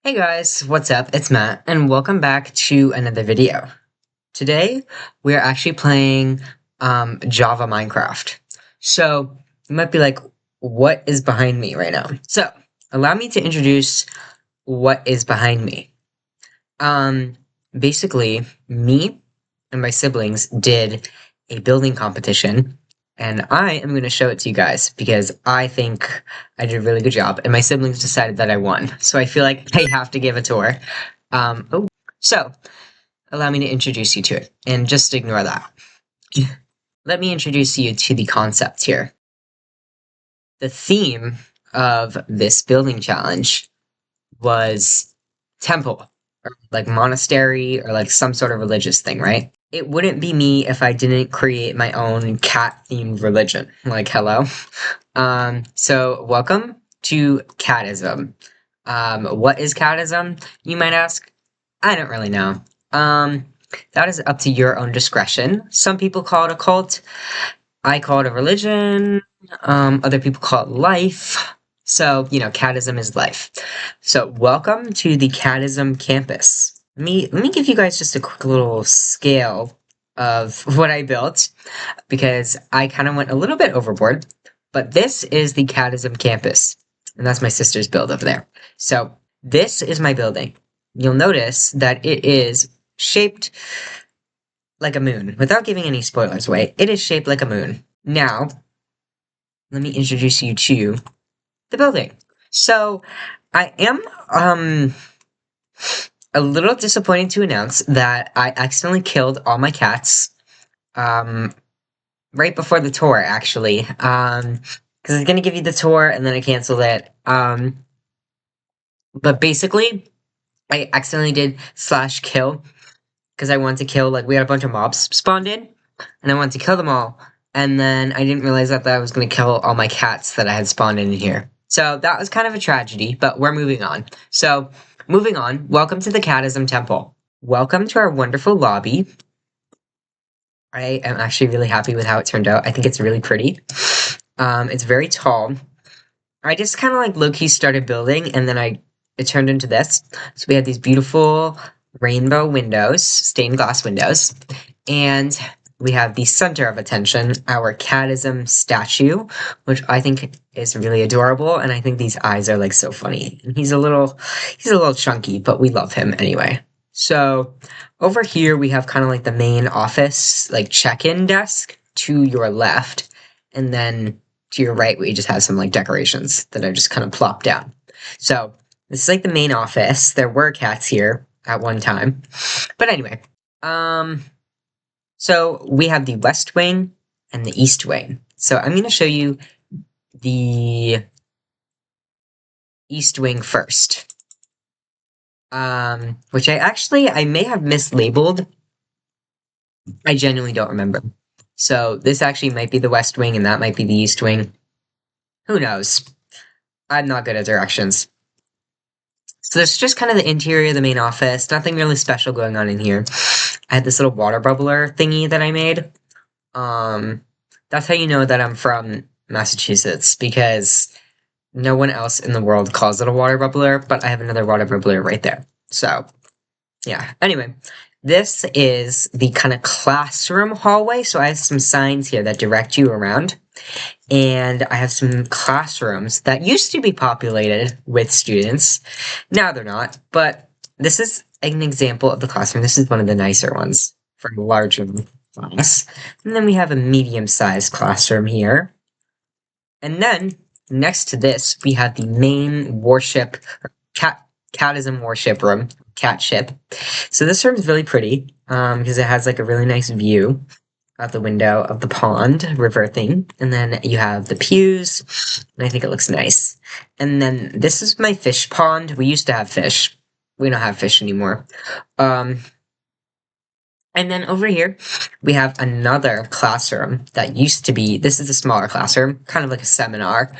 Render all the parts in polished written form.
Hey guys, what's up? It's Matt, and welcome back to another video. Today, we're actually playing Java Minecraft. So, you might be like, what is behind me right now? So, allow me to introduce what is behind me. Basically, me and my siblings did a building competition, and I am going to show it to you guys because I think I did a really good job, and my siblings decided that I won. So I feel like I have to give a tour. So allow me to introduce you to it, and just ignore that. Let me introduce you to the concept here. The theme of this building challenge was temple, or like monastery, or like some sort of religious thing, right? It wouldn't be me if I didn't create my own cat-themed religion. Like, hello. So welcome to catism. What is catism, you might ask? I don't really know. That is up to your own discretion. Some people call it a cult. I call it a religion. Other people call it life. So, catism is life. So, welcome to the catism campus. Let me give you guys just a quick little scale of what I built, because I kind of went a little bit overboard, but this is the catism campus, and that's my sister's build over there. So, this is my building. You'll notice that it is shaped like a moon. Without giving any spoilers away, it is shaped like a moon. Now, let me introduce you to the building. So, I am, a little disappointed to announce that I accidentally killed all my cats, right before the tour, actually. Because I was gonna give you the tour, and then I canceled it. But basically, I accidentally did /kill, because I wanted to kill, like, we had a bunch of mobs spawned in, and I wanted to kill them all, and then I didn't realize that I was gonna kill all my cats that I had spawned in here. So that was kind of a tragedy, but we're moving on. So, moving on, welcome to the Catism Temple. Welcome to our wonderful lobby. I am actually really happy with how it turned out. I think it's really pretty. It's very tall. I just kind of like low-key started building, and then it turned into this. So we have these beautiful rainbow windows, stained glass windows, and we have the center of attention, our catism statue, which I think is really adorable, and I think these eyes are like so funny. And he's a little chunky, but we love him anyway. So over here we have kind of like the main office, like check-in desk to your left, and then to your right we just have some like decorations that are just kind of plopped down. So this is like the main office. There were cats here at one time, but anyway, so we have the west wing and the east wing. So I'm going to show you the east wing first, which I may have mislabeled. I genuinely don't remember. So this actually might be the west wing, and that might be the east wing. Who knows? I'm not good at directions. So there's just kind of the interior of the main office. Nothing really special going on in here. I had this little water bubbler thingy that I made. That's how you know that I'm from Massachusetts, because no one else in the world calls it a water bubbler, but I have another water bubbler right there. So, yeah. Anyway, this is the kind of classroom hallway. So I have some signs here that direct you around. And I have some classrooms that used to be populated with students. Now they're not, but this is an example of the classroom. This is one of the nicer ones for a larger class. And then we have a medium-sized classroom here. And then, next to this, we have the main worship, catism worship room, cat ship. So this room is really pretty, because it has like a really nice view out the window of the pond, river thing. And then you have the pews, and I think it looks nice. And then this is my fish pond. We used to have fish. We don't have fish anymore. And then over here, we have another classroom that used to be, this is a smaller classroom, kind of like a seminar.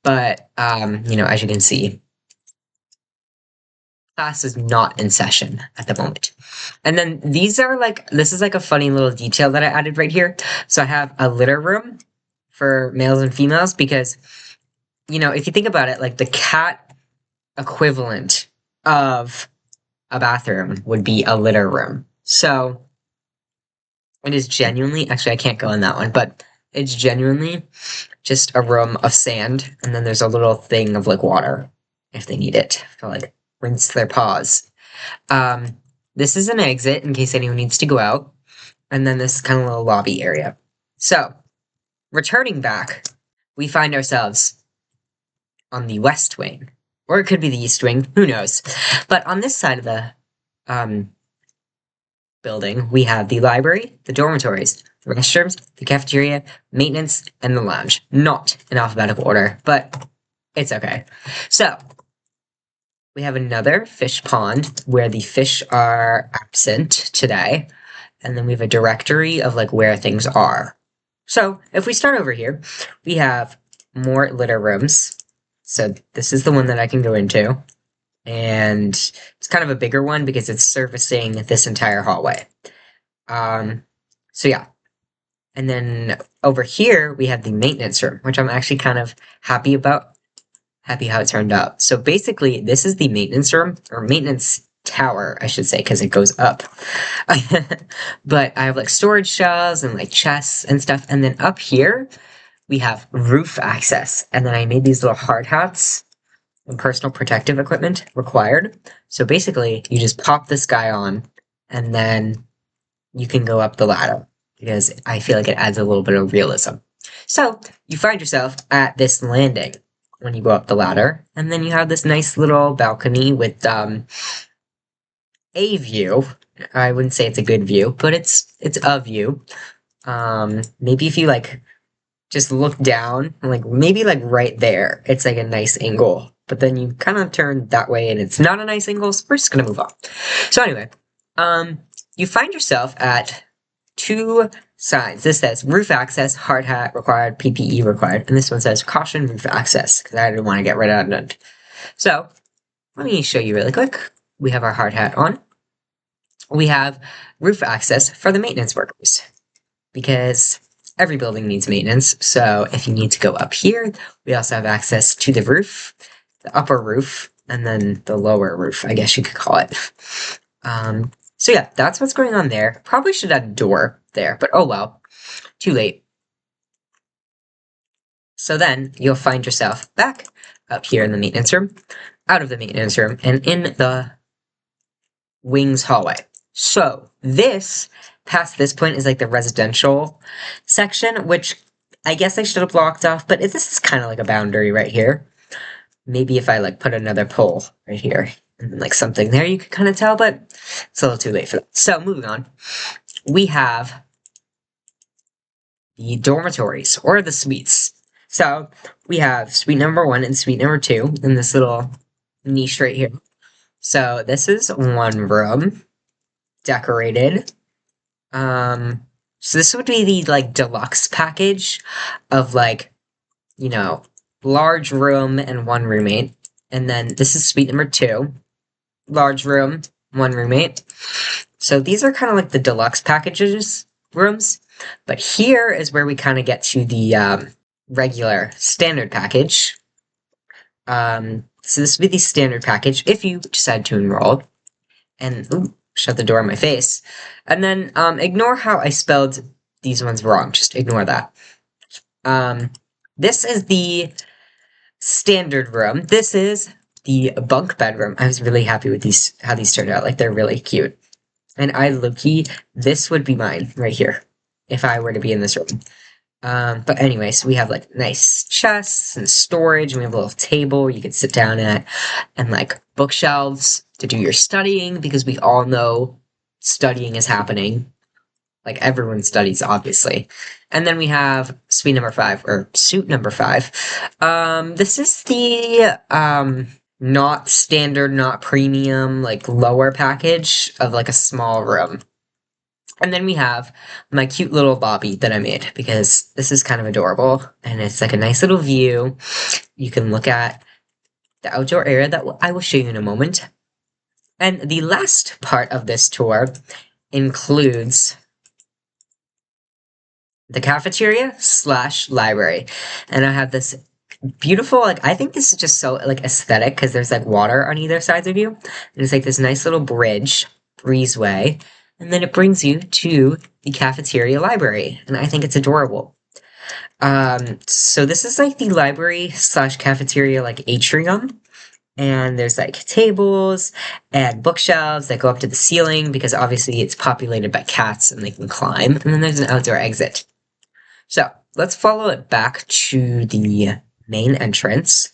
But, as you can see, class is not in session at the moment. And then this is like a funny little detail that I added right here. So I have a litter room for males and females, because, if you think about it, like the cat equivalent of a bathroom would be a litter room. So it is genuinely, actually, I can't go in that one, but it's genuinely just a room of sand, and then there's a little thing of like water if they need it to like rinse their paws. Um, this is an exit in case anyone needs to go out, and then this kind of little lobby area. So, returning back, we find ourselves on the west wing, or it could be the east wing, who knows? But on this side of the um, building, we have the library, the dormitories, the restrooms, the cafeteria, maintenance, and the lounge. Not in alphabetical order, but it's okay. So, we have another fish pond where the fish are absent today, and then we have a directory of like where things are. So, if we start over here, we have more litter rooms. So, this is the one that I can go into. And it's kind of a bigger one because it's servicing this entire hallway. So yeah. And then over here, we have the maintenance room, which I'm actually kind of happy about. Happy how it turned out. So basically, this is the maintenance room, or maintenance tower, I should say, because it goes up. But I have like storage shelves and like chests and stuff. And then up here, we have roof access. And then I made these little hard hats and personal protective equipment required. So basically, you just pop this guy on, and then you can go up the ladder, because I feel like it adds a little bit of realism. So, you find yourself at this landing when you go up the ladder, and then you have this nice little balcony with a view. I wouldn't say it's a good view, but it's a view. Maybe if you like just look down, like maybe like right there, it's like a nice angle. But then you kind of turn that way and it's not a nice angle, so we're just gonna move on. So anyway, you find yourself at two signs. This says roof access, hard hat required, PPE required, and this one says caution roof access, because I didn't want to get redundant. So, let me show you really quick. We have our hard hat on. We have roof access for the maintenance workers, because every building needs maintenance, so if you need to go up here, we also have access to the roof, the upper roof, and then the lower roof, I guess you could call it. So yeah, that's what's going on there. Probably should add a door there, but oh well. Too late. So then, you'll find yourself back up here in the maintenance room, out of the maintenance room, and in the wings hallway. So, this, past this point, is like the residential section, which I guess I should have blocked off, but this is kind of like a boundary right here. Maybe if I like put another pole right here, and like something there, you could kind of tell, but it's a little too late for that. So, moving on. We have the dormitories, or the suites. So, we have suite number 1 and suite number 2 in this little niche right here. So, this is one room, decorated. So this would be the, like, deluxe package of, like, you know, large room and 1 roommate. And then this is suite number 2, large room, 1 roommate. So these are kind of like the deluxe packages rooms. But here is where we kind of get to the regular standard package. So this would be the standard package if you decide to enroll. And, ooh, shut the door in my face. And then, ignore how I spelled these ones wrong. Just ignore that. This is the standard room. This is the bunk bedroom. I was really happy with these, how these turned out. Like, they're really cute. And I low-key, this would be mine right here, if I were to be in this room. But anyways, we have like nice chests and storage, and we have a little table you can sit down at, and like bookshelves to do your studying, because we all know studying is happening. Like everyone studies, obviously. And then we have suite number 5, or suit number 5. This is the not standard, not premium, like lower package of like a small room. And then we have my cute little Bobby that I made, because this is kind of adorable, and it's like a nice little view. You can look at the outdoor area that I will show you in a moment. And the last part of this tour includes the cafeteria / library. And I have this beautiful. Like, I think this is just so like aesthetic because there's like water on either sides of you, and it's like this nice little bridge, breezeway, and then it brings you to the cafeteria library, and I think it's adorable. So this is like the library slash cafeteria like atrium, and there's like tables and bookshelves that go up to the ceiling because obviously it's populated by cats and they can climb, and then there's an outdoor exit. So let's follow it back to the main entrance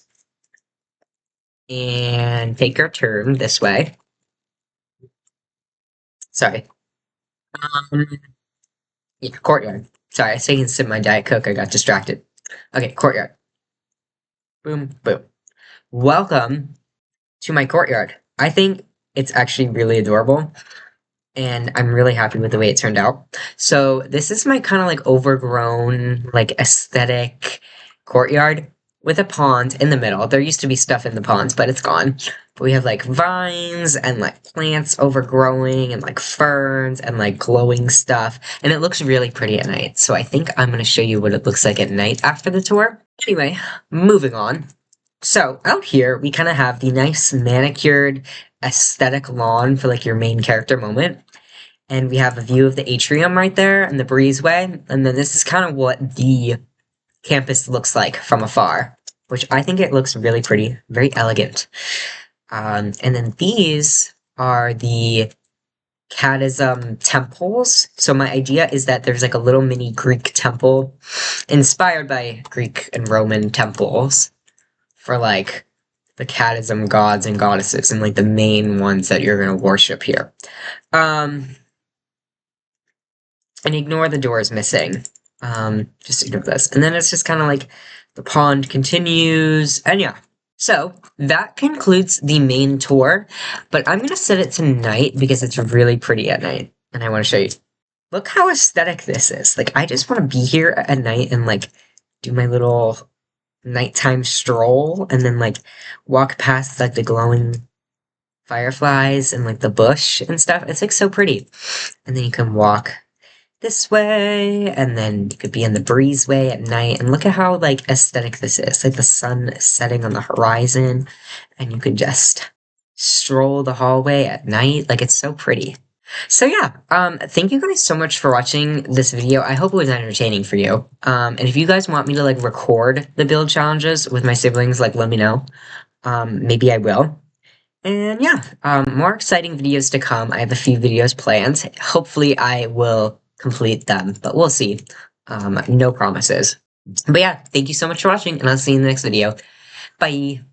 and take our turn this way. Sorry. Um, yeah, courtyard. Sorry, I was taking a sip of my Diet Coke. I got distracted. Okay, courtyard. Boom, boom. Welcome to my courtyard. I think it's actually really adorable, and I'm really happy with the way it turned out. So this is my kind of like overgrown, like aesthetic courtyard with a pond in the middle. There used to be stuff in the ponds, but it's gone. But we have like vines and like plants overgrowing and like ferns and like glowing stuff. And it looks really pretty at night. So I think I'm going to show you what it looks like at night after the tour. Anyway, moving on. So out here, we kind of have the nice manicured aesthetic lawn for like your main character moment. And we have a view of the atrium right there and the breezeway. And then this is kind of what the campus looks like from afar, which I think it looks really pretty, very elegant. And then these are the catism temples. So my idea is that there's like a little mini Greek temple inspired by Greek and Roman temples for like the catism gods and goddesses and like the main ones that you're gonna worship here. And ignore the doors missing. Just ignore this. And then it's just kind of like the pond continues, and yeah. So that concludes the main tour, but I'm gonna set it to night because it's really pretty at night, and I want to show you. Look how aesthetic this is. Like, I just want to be here at night and like do my little nighttime stroll, and then like walk past like the glowing fireflies and like the bush and stuff. It's like so pretty. And then you can walk this way, and then you could be in the breezeway at night, and look at how like aesthetic this is. Like the sun is setting on the horizon, and you could just stroll the hallway at night. Like, it's so pretty. So yeah, thank you guys so much for watching this video. I hope it was entertaining for you. And if you guys want me to like record the build challenges with my siblings, like let me know. Maybe I will. And yeah, more exciting videos to come. I have a few videos planned. Hopefully I will complete them, but we'll see. No promises. But yeah, thank you so much for watching, and I'll see you in the next video. Bye!